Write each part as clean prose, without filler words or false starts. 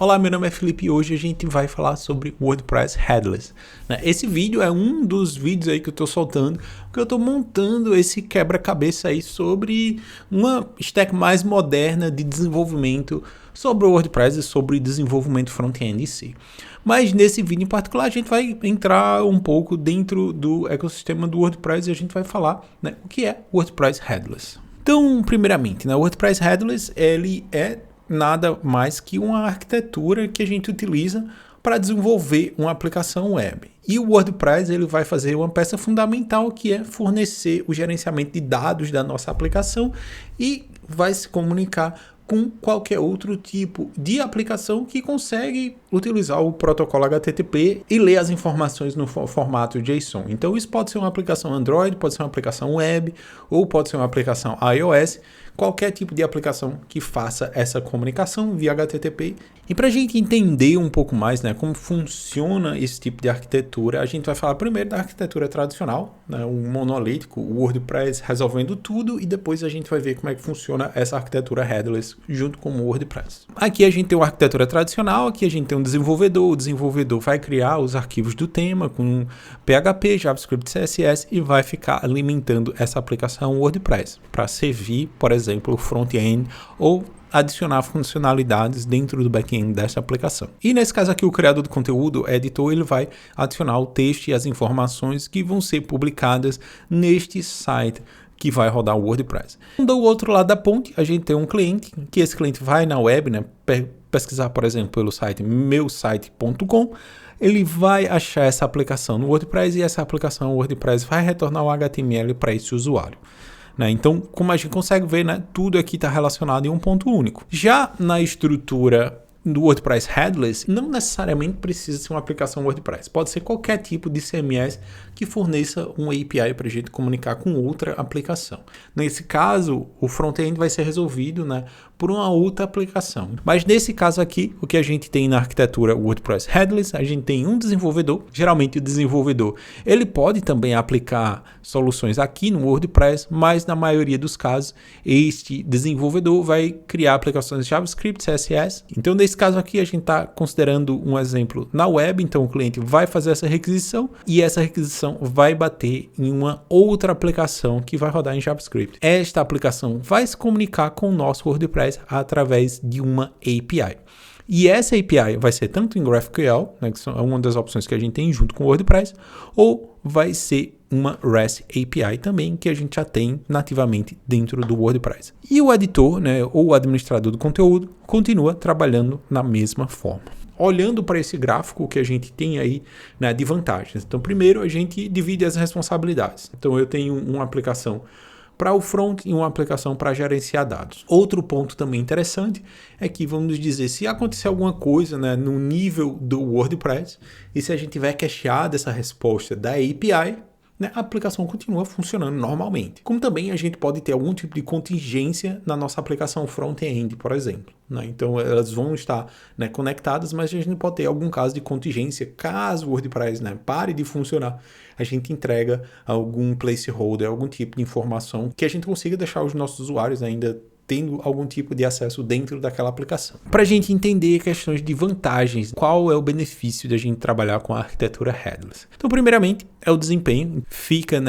Olá, meu nome é Felipe e hoje a gente vai falar sobre WordPress Headless. Esse vídeo é um dos vídeos aí que eu estou soltando, porque eu estou montando esse quebra-cabeça aí sobre uma stack mais moderna de desenvolvimento sobre o WordPress e sobre desenvolvimento front-end em si. Mas nesse vídeo em particular a gente vai entrar um pouco dentro do ecossistema do WordPress e a gente vai falar o que é WordPress Headless. Então, primeiramente, o WordPress Headless ele é nada mais que uma arquitetura que a gente utiliza para desenvolver uma aplicação web. E o WordPress ele vai fazer uma peça fundamental que é fornecer o gerenciamento de dados da nossa aplicação e vai se comunicar com qualquer outro tipo de aplicação que consegue utilizar o protocolo HTTP e ler as informações no formato JSON. Então isso pode ser uma aplicação Android, pode ser uma aplicação web ou pode ser uma aplicação iOS, qualquer tipo de aplicação que faça essa comunicação via HTTP. E para a gente entender um pouco mais como funciona esse tipo de arquitetura, a gente vai falar primeiro da arquitetura tradicional, o monolítico, o WordPress resolvendo tudo, e depois a gente vai ver como é que funciona essa arquitetura headless junto com o WordPress. Aqui a gente tem uma arquitetura tradicional, aqui a gente tem um desenvolvedor, o desenvolvedor vai criar os arquivos do tema com PHP, JavaScript, CSS e vai ficar alimentando essa aplicação WordPress para servir, por exemplo, o front-end ou adicionar funcionalidades dentro do back-end dessa aplicação. E nesse caso aqui, o criador de conteúdo, editor, ele vai adicionar o texto e as informações que vão ser publicadas neste site que vai rodar o WordPress. Do outro lado da ponte, a gente tem um cliente, que esse cliente vai na web, pesquisar, por exemplo, pelo site meusite.com, ele vai achar essa aplicação no WordPress e essa aplicação WordPress vai retornar o HTML para esse usuário. Então, como a gente consegue ver, tudo aqui está relacionado em um ponto único. Já na estrutura do WordPress Headless, não necessariamente precisa ser uma aplicação WordPress. Pode ser qualquer tipo de CMS que forneça um API para a gente comunicar com outra aplicação. Nesse caso, o front-end vai ser resolvido por uma outra aplicação. Mas nesse caso aqui, o que a gente tem na arquitetura WordPress Headless, a gente tem um desenvolvedor. Geralmente o desenvolvedor ele pode também aplicar soluções aqui no WordPress, mas na maioria dos casos, este desenvolvedor vai criar aplicações JavaScript, CSS. Então, nesse caso aqui, a gente está considerando um exemplo na web. Então, o cliente vai fazer essa requisição e essa requisição vai bater em uma outra aplicação que vai rodar em JavaScript. Esta aplicação vai se comunicar com o nosso WordPress através de uma API. E essa API vai ser tanto em GraphQL, que é uma das opções que a gente tem junto com o WordPress, ou vai ser uma REST API também, que a gente já tem nativamente dentro do WordPress. E o editor, ou o administrador do conteúdo, continua trabalhando na mesma forma. Olhando para esse gráfico, o que a gente tem aí de vantagens. Então, primeiro, a gente divide as responsabilidades. Então, eu tenho uma aplicação para o front e uma aplicação para gerenciar dados. Outro ponto também interessante é que, vamos dizer, se acontecer alguma coisa no nível do WordPress e se a gente tiver cacheado essa resposta da API, a aplicação continua funcionando normalmente. Como também a gente pode ter algum tipo de contingência na nossa aplicação front-end, por exemplo. Então elas vão estar conectadas, mas a gente pode ter algum caso de contingência. Caso o WordPress pare de funcionar, a gente entrega algum placeholder, algum tipo de informação que a gente consiga deixar os nossos usuários ainda tendo algum tipo de acesso dentro daquela aplicação. Para a gente entender questões de vantagens, qual é o benefício de a gente trabalhar com a arquitetura headless? Então, primeiramente, é o desempenho, fica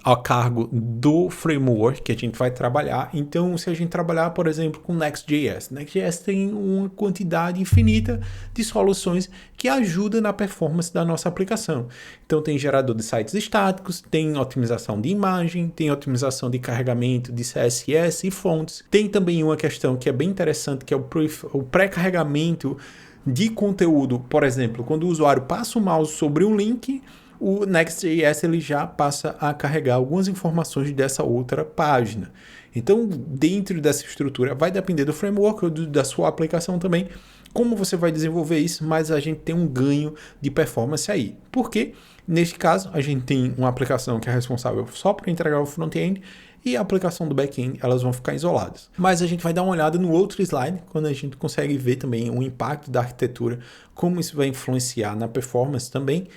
a cargo do framework que a gente vai trabalhar. Então, se a gente trabalhar, por exemplo, com Next.js, Next.js tem uma quantidade infinita de soluções que ajudam na performance da nossa aplicação. Então, tem gerador de sites estáticos, tem otimização de imagem, tem otimização de carregamento de CSS e fontes. Tem também uma questão que é bem interessante, que é o pré-carregamento de conteúdo. Por exemplo, quando o usuário passa o mouse sobre um link, o Next.js ele já passa a carregar algumas informações dessa outra página. Então, dentro dessa estrutura, vai depender do framework ou da sua aplicação também, como você vai desenvolver isso, mas a gente tem um ganho de performance aí. Por quê? Neste caso, a gente tem uma aplicação que é responsável só por entregar o front-end e a aplicação do back-end, elas vão ficar isoladas. Mas a gente vai dar uma olhada no outro slide, quando a gente consegue ver também o impacto da arquitetura, como isso vai influenciar na performance também.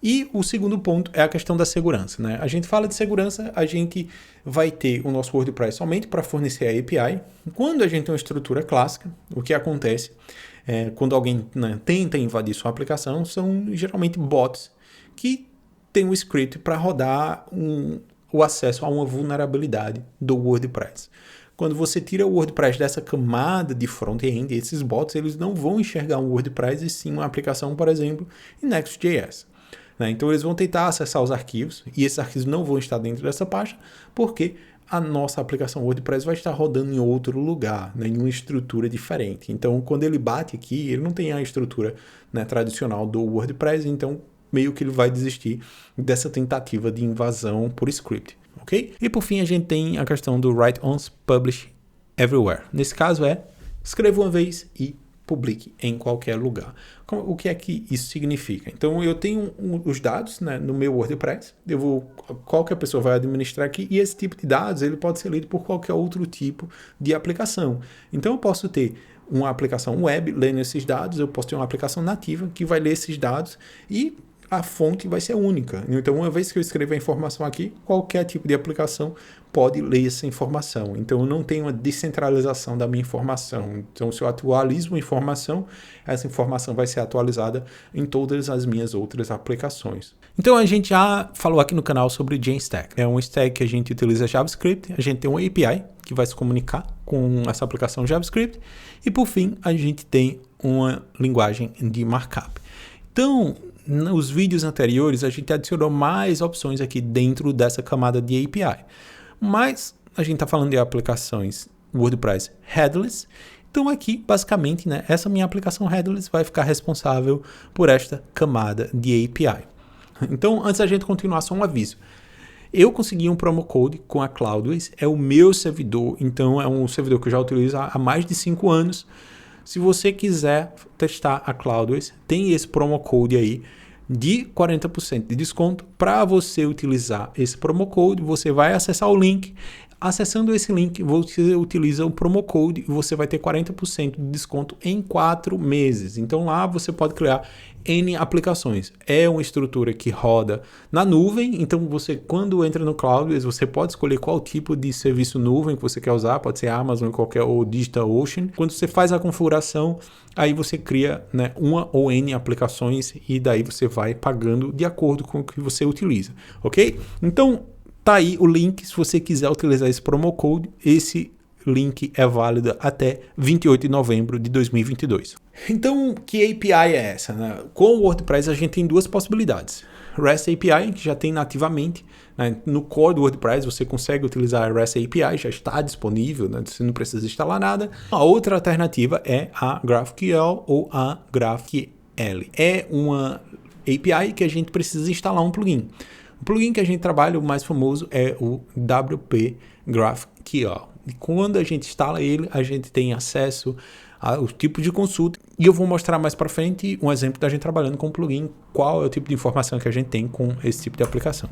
E o segundo ponto é a questão da segurança, A gente fala de segurança, a gente vai ter o nosso WordPress somente para fornecer a API. Quando a gente tem uma estrutura clássica, o que acontece quando alguém, né, tenta invadir sua aplicação, são geralmente bots que têm um script para rodar o acesso a uma vulnerabilidade do WordPress. Quando você tira o WordPress dessa camada de front-end, esses bots eles não vão enxergar um WordPress e sim uma aplicação, por exemplo, em Next.js. Então eles vão tentar acessar os arquivos e esses arquivos não vão estar dentro dessa pasta porque a nossa aplicação WordPress vai estar rodando em outro lugar, né, em uma estrutura diferente. Então quando ele bate aqui, ele não tem a estrutura, né, tradicional do WordPress, então meio que ele vai desistir dessa tentativa de invasão por script. Okay? E por fim a gente tem a questão do Write Once, Publish Everywhere. Nesse caso escreva uma vez e publique em qualquer lugar. O que é que isso significa? Então eu tenho os dados, né, no meu WordPress, qualquer pessoa vai administrar aqui e esse tipo de dados ele pode ser lido por qualquer outro tipo de aplicação. Então eu posso ter uma aplicação web lendo esses dados, eu posso ter uma aplicação nativa que vai ler esses dados e a fonte vai ser única. Então, uma vez que eu escrevo a informação aqui, qualquer tipo de aplicação pode ler essa informação. Então, eu não tenho uma descentralização da minha informação. Então, se eu atualizo uma informação, essa informação vai ser atualizada em todas as minhas outras aplicações. Então, a gente já falou aqui no canal sobre Jamstack. É um stack que a gente utiliza JavaScript, a gente tem uma API que vai se comunicar com essa aplicação JavaScript e, por fim, a gente tem uma linguagem de markup. Então, nos vídeos anteriores, a gente adicionou mais opções aqui dentro dessa camada de API. Mas a gente está falando de aplicações WordPress headless. Então aqui, basicamente, né, essa minha aplicação headless vai ficar responsável por esta camada de API. Então, antes da gente continuar, só um aviso. Eu consegui um promo code com a Cloudways, é o meu servidor, então é um servidor que eu já utilizo há mais de 5 anos. Se você quiser testar a Cloudways, tem esse promo code aí de 40% de desconto. Para você utilizar esse promo code, você vai acessar o link. Acessando esse link, você utiliza o promo code e você vai ter 40% de desconto em 4 meses. Então lá você pode criar N aplicações. É uma estrutura que roda na nuvem, então você quando entra no Cloudways, você pode escolher qual tipo de serviço nuvem que você quer usar, pode ser Amazon, qualquer ou DigitalOcean. Quando você faz a configuração, aí você cria, né, uma ou N aplicações e daí você vai pagando de acordo com o que você utiliza, ok? Então tá aí o link, se você quiser utilizar esse promo code, esse link é válido até 28 de novembro de 2022. Então, que API é essa, né? Com o WordPress a gente tem duas possibilidades. REST API, que já tem nativamente, né? No core do WordPress você consegue utilizar a REST API, já está disponível, né? Você não precisa instalar nada. A outra alternativa é a GraphQL ou a GraphQL. É uma API que a gente precisa instalar um plugin. O plugin que a gente trabalha, o mais famoso, é o WP GraphQL. E quando a gente instala ele, a gente tem acesso ao tipo de consulta. E eu vou mostrar mais para frente um exemplo da gente trabalhando com o plugin, qual é o tipo de informação que a gente tem com esse tipo de aplicação.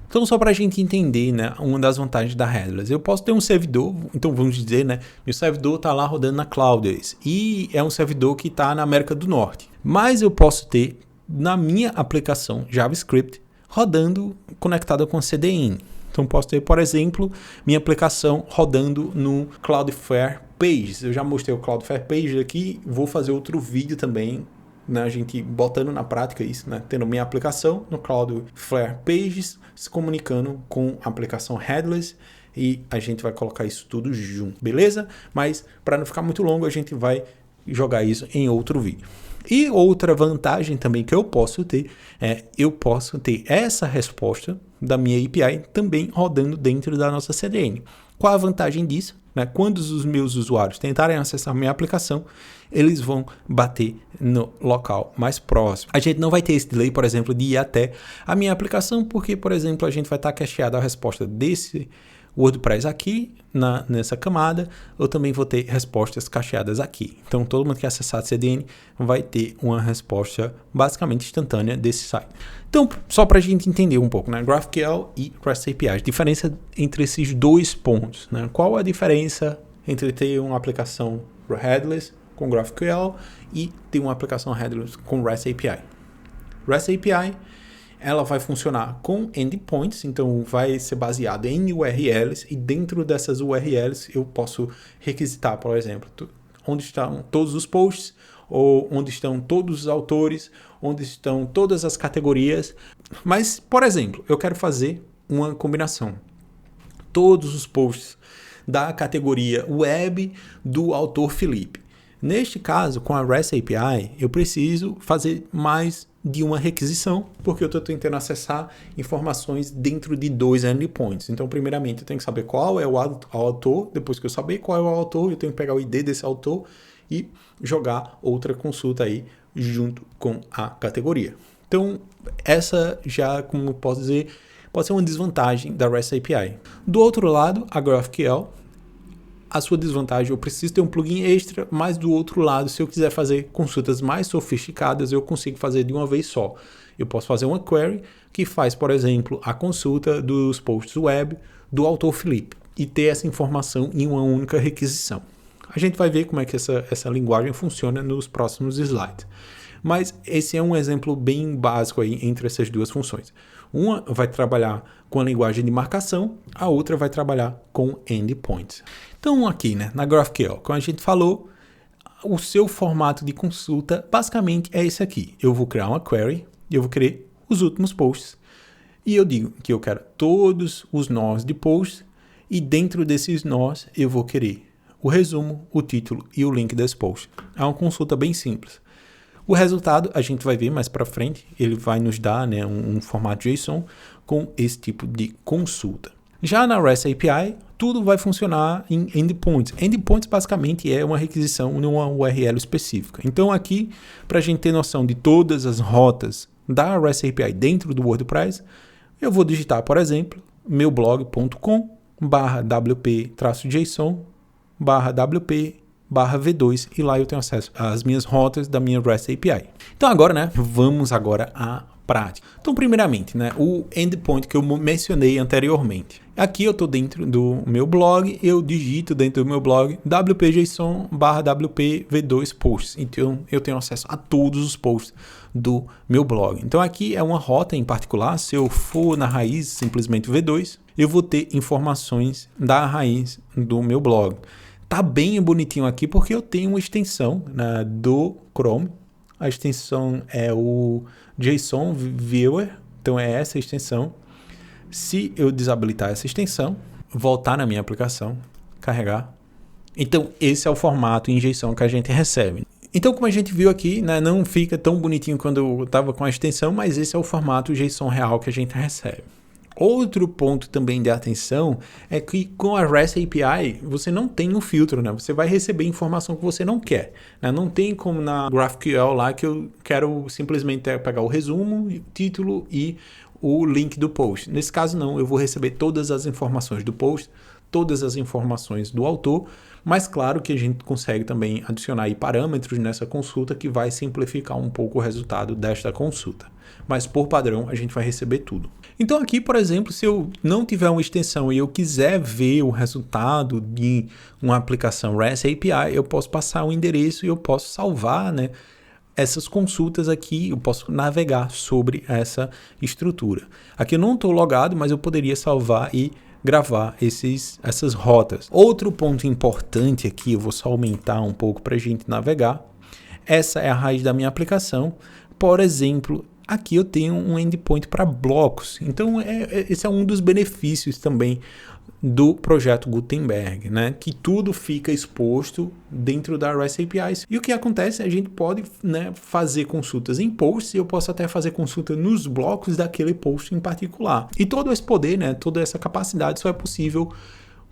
Então, só para a gente entender, né, uma das vantagens da Headless. Eu posso ter um servidor, então vamos dizer, né, meu servidor está lá rodando na Cloudways e é um servidor que está na América do Norte. Mas eu posso ter na minha aplicação JavaScript rodando conectada com a CDN. Então posso ter, por exemplo, minha aplicação rodando no Cloudflare Pages. Eu já mostrei o Cloudflare Pages aqui, vou fazer outro vídeo também, né, a gente botando na prática isso, né, tendo minha aplicação no Cloudflare Pages, se comunicando com a aplicação Headless e a gente vai colocar isso tudo junto, beleza? Mas para não ficar muito longo, a gente vai jogar isso em outro vídeo. E outra vantagem também que eu posso ter essa resposta da minha API também rodando dentro da nossa CDN. Qual a vantagem disso? Né? Quando os meus usuários tentarem acessar a minha aplicação, eles vão bater no local mais próximo. A gente não vai ter esse delay, por exemplo, de ir até a minha aplicação, porque, por exemplo, a gente vai estar cacheado a resposta desse WordPress aqui nessa camada, eu também vou ter respostas cacheadas aqui. Então todo mundo que acessar a CDN vai ter uma resposta basicamente instantânea desse site. Então, só para a gente entender um pouco, né? GraphQL e REST API, a diferença entre esses dois pontos, né? Qual a diferença entre ter uma aplicação headless com GraphQL e ter uma aplicação headless com REST API? REST API ela vai funcionar com endpoints, então vai ser baseado em URLs e dentro dessas URLs eu posso requisitar, por exemplo, onde estão todos os posts, ou onde estão todos os autores, onde estão todas as categorias. Mas, por exemplo, eu quero fazer uma combinação. Todos os posts da categoria web do autor Felipe. Neste caso, com a REST API, eu preciso fazer mais de uma requisição, porque eu estou tentando acessar informações dentro de 2 endpoints. Então, primeiramente, eu tenho que saber qual é o autor. Depois que eu saber qual é o autor, eu tenho que pegar o ID desse autor e jogar outra consulta aí junto com a categoria. Então, essa já, como eu posso dizer, pode ser uma desvantagem da REST API. Do outro lado, a GraphQL, a sua desvantagem, eu preciso ter um plugin extra, mas do outro lado, se eu quiser fazer consultas mais sofisticadas, eu consigo fazer de uma vez só. Eu posso fazer uma query que faz, por exemplo, a consulta dos posts web do autor Felipe e ter essa informação em uma única requisição. A gente vai ver como é que essa linguagem funciona nos próximos slides. Mas esse é um exemplo bem básico aí entre essas duas funções. Uma vai trabalhar com a linguagem de marcação, a outra vai trabalhar com endpoints. Então aqui, né, na GraphQL, como a gente falou, o seu formato de consulta basicamente é esse aqui. Eu vou criar uma query, eu vou querer os últimos posts, e eu digo que eu quero todos os nós de posts, e dentro desses nós eu vou querer o resumo, o título e o link desse post. É uma consulta bem simples. O resultado a gente vai ver mais para frente, ele vai nos dar, né, um formato JSON com esse tipo de consulta. Já na REST API, tudo vai funcionar em endpoints. Endpoints basicamente é uma requisição numa URL específica. Então aqui, para a gente ter noção de todas as rotas da REST API dentro do WordPress, eu vou digitar, por exemplo, meublog.com/wp-json/wp/v2 e lá eu tenho acesso às minhas rotas da minha REST API. Então agora, né, vamos agora à prática. Então, primeiramente, né, o endpoint que eu mencionei anteriormente. Aqui eu estou dentro do meu blog, eu digito dentro do meu blog wp-json/wp-v2 posts. Então, eu tenho acesso a todos os posts do meu blog. Então, aqui é uma rota em particular. Se eu for na raiz, simplesmente v2, eu vou ter informações da raiz do meu blog. Tá bem bonitinho aqui porque eu tenho uma extensão, né, do Chrome. A extensão é o JSON Viewer, então é essa extensão. Se eu desabilitar essa extensão, voltar na minha aplicação, carregar. Então esse é o formato em JSON que a gente recebe. Então, como a gente viu aqui, né, não fica tão bonitinho quando eu estava com a extensão, mas esse é o formato JSON real que a gente recebe. Outro ponto também de atenção é que com a REST API você não tem um filtro, né? Você vai receber informação que você não quer, né? Não tem como na GraphQL lá que eu quero simplesmente pegar o resumo, o título e o link do post. Nesse caso não, eu vou receber todas as informações do post, todas as informações do autor, mas claro que a gente consegue também adicionar aí parâmetros nessa consulta que vai simplificar um pouco o resultado desta consulta. Mas por padrão a gente vai receber tudo. Então aqui, por exemplo, se eu não tiver uma extensão e eu quiser ver o resultado de uma aplicação REST API, eu posso passar um endereço e eu posso salvar, né, essas consultas aqui, eu posso navegar sobre essa estrutura. Aqui eu não estou logado, mas eu poderia salvar e gravar essas rotas. Outro ponto importante aqui, eu vou só aumentar um pouco para a gente navegar. Essa é a raiz da minha aplicação. Por exemplo, aqui eu tenho um endpoint para blocos. Então, esse é um dos benefícios também do projeto Gutenberg, né? Que tudo fica exposto dentro da REST APIs. E o que acontece? A gente pode, né, fazer consultas em posts e eu posso até fazer consulta nos blocos daquele post em particular. E todo esse poder, né, toda essa capacidade só é possível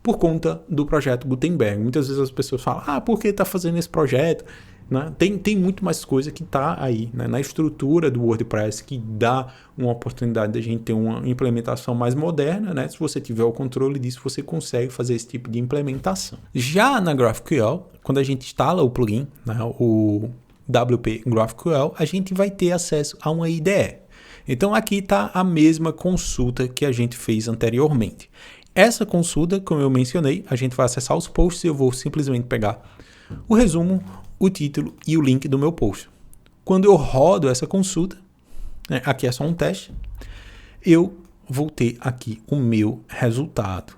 por conta do projeto Gutenberg. Muitas vezes as pessoas falam, por que está fazendo esse projeto? Né? Tem muito mais coisa que está aí, né, na estrutura do WordPress que dá uma oportunidade de a gente ter uma implementação mais moderna, né? Se você tiver o controle disso, você consegue fazer esse tipo de implementação. Já na GraphQL, quando a gente instala o plugin, né, o WP GraphQL, a gente vai ter acesso a uma IDE. Então aqui está a mesma consulta que a gente fez anteriormente. Essa consulta, como eu mencionei, a gente vai acessar os posts e eu vou simplesmente pegar o resumo, o título e o link do meu post. Quando eu rodo essa consulta, né, aqui é só um teste, eu vou ter aqui o meu resultado.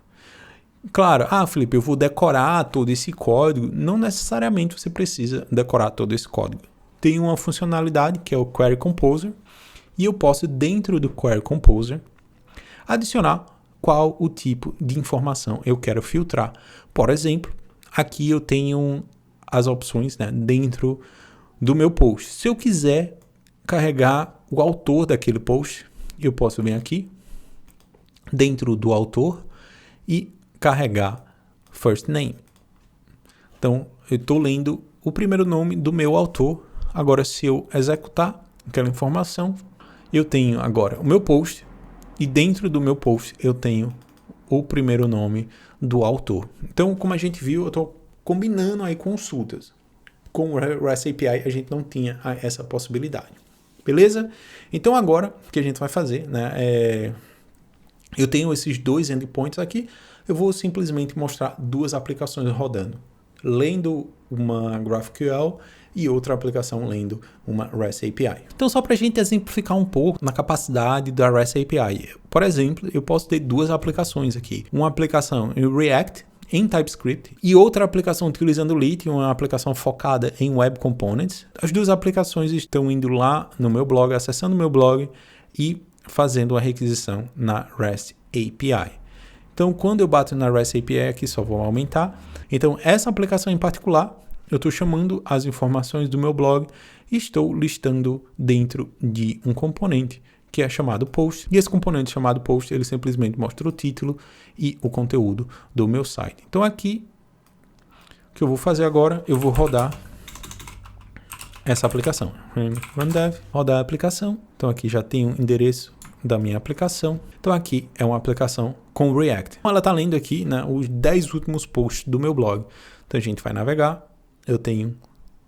Claro, Felipe, eu vou decorar todo esse código. Não necessariamente você precisa decorar todo esse código. Tem uma funcionalidade que é o Query Composer e eu posso, dentro do Query Composer, adicionar qual o tipo de informação eu quero filtrar. Por exemplo, aqui eu tenho as opções, né, dentro do meu post. Se eu quiser carregar o autor daquele post, eu posso vir aqui, dentro do autor, e carregar first name. Então, eu estou lendo o primeiro nome do meu autor. Agora, se eu executar aquela informação, eu tenho agora o meu post, e dentro do meu post eu tenho o primeiro nome do autor. Então, como a gente viu, eu estou combinando aí consultas. Com o REST API a gente não tinha essa possibilidade. Beleza? Então agora, o que a gente vai fazer, né? Eu tenho esses dois endpoints aqui, eu vou simplesmente mostrar duas aplicações rodando. Lendo uma GraphQL e outra aplicação lendo uma REST API. Então, só para a gente exemplificar um pouco na capacidade da REST API. Por exemplo, eu posso ter duas aplicações aqui. Uma aplicação em React, em TypeScript, e outra aplicação utilizando Lite, uma aplicação focada em Web Components. As duas aplicações estão indo lá no meu blog, acessando o meu blog e fazendo a requisição na REST API. Então, quando eu bato na REST API aqui, só vou aumentar. Então, essa aplicação em particular, eu estou chamando as informações do meu blog e estou listando dentro de um componente que é chamado post. E esse componente chamado post, ele simplesmente mostra o título e o conteúdo do meu site. Então, aqui, o que eu vou fazer agora, eu vou rodar essa aplicação. Run dev, rodar a aplicação. Então, aqui já tem o endereço da minha aplicação. Então, aqui é uma aplicação com React. Ela está lendo aqui, né, os 10 últimos posts do meu blog. Então, a gente vai navegar. Eu tenho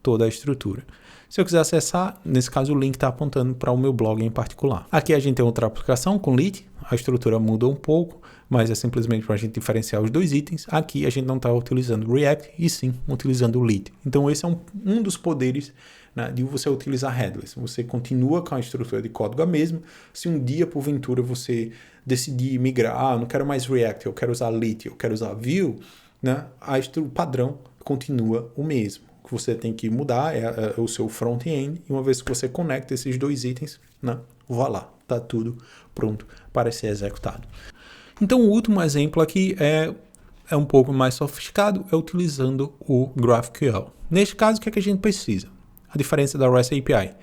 toda a estrutura. Se eu quiser acessar, nesse caso o link está apontando para o meu blog em particular. Aqui a gente tem outra aplicação com Lite, a estrutura muda um pouco, mas é simplesmente para a gente diferenciar os dois itens. Aqui a gente não está utilizando React e sim utilizando o Lite. Então esse é um dos poderes, né, de você utilizar headless. Você continua com a estrutura de código a mesma. Se um dia, porventura, você decidir migrar, não quero mais React, eu quero usar Lite, eu quero usar Vue, né, o padrão continua o mesmo. O que você tem que mudar é o seu front-end, e uma vez que você conecta esses dois itens, né, voilà, está tudo pronto para ser executado. Então, o último exemplo aqui é um pouco mais sofisticado, é utilizando o GraphQL. Neste caso, o que é que a gente precisa? A diferença da REST API.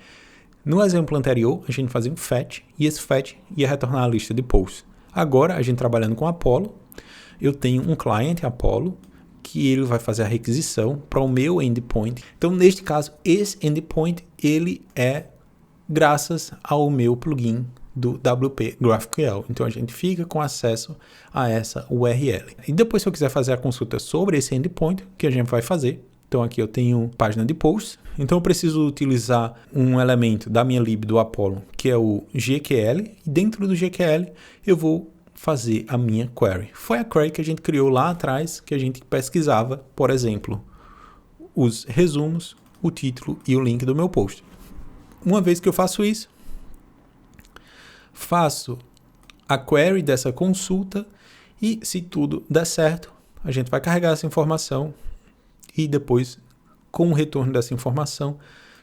No exemplo anterior, a gente fazia um fetch, e esse fetch ia retornar a lista de posts. Agora, a gente trabalhando com Apollo, eu tenho um client Apollo, que ele vai fazer a requisição para o meu endpoint. Então, neste caso, esse endpoint, ele é graças ao meu plugin do WP GraphQL. Então, a gente fica com acesso a essa URL. E depois, se eu quiser fazer a consulta sobre esse endpoint, o que a gente vai fazer? Então, aqui eu tenho página de posts. Então, eu preciso utilizar um elemento da minha lib do Apollo, que é o GQL. E dentro do GQL, eu vou fazer a minha query. Foi a query que a gente criou lá atrás, que a gente pesquisava, por exemplo, os resumos, o título e o link do meu post. Uma vez que eu faço isso, faço a query dessa consulta e, se tudo der certo, a gente vai carregar essa informação e depois, com o retorno dessa informação,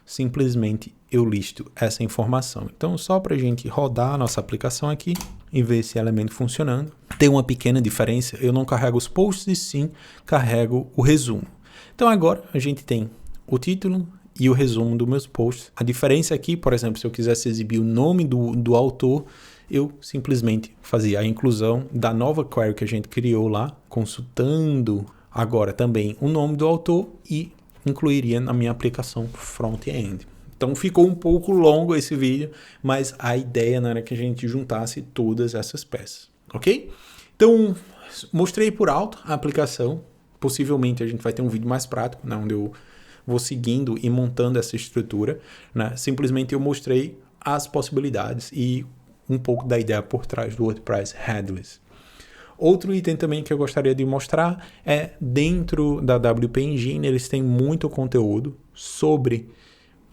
simplesmente eu listo essa informação. Então, só para a gente rodar a nossa aplicação aqui e ver esse elemento funcionando. Tem uma pequena diferença, eu não carrego os posts e sim carrego o resumo. Então, agora a gente tem o título e o resumo dos meus posts. A diferença aqui, por exemplo, se eu quisesse exibir o nome do autor, eu simplesmente fazia a inclusão da nova query que a gente criou lá, consultando agora também o nome do autor e incluiria na minha aplicação front-end. Então ficou um pouco longo esse vídeo, mas a ideia era que a gente juntasse todas essas peças, ok? Então, mostrei por alto a aplicação. Possivelmente a gente vai ter um vídeo mais prático, né, onde eu vou seguindo e montando essa estrutura, né? Simplesmente eu mostrei as possibilidades e um pouco da ideia por trás do WordPress Headless. Outro item também que eu gostaria de mostrar é dentro da WP Engine, eles têm muito conteúdo sobre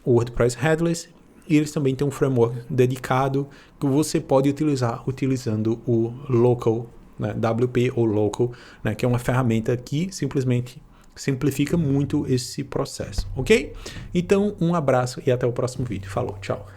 o WordPress Headless e eles também têm um framework dedicado que você pode utilizar utilizando o Local né, WP ou Local, né, que é uma ferramenta que simplesmente simplifica muito esse processo, ok? Então, um abraço e até o próximo vídeo. Falou, tchau!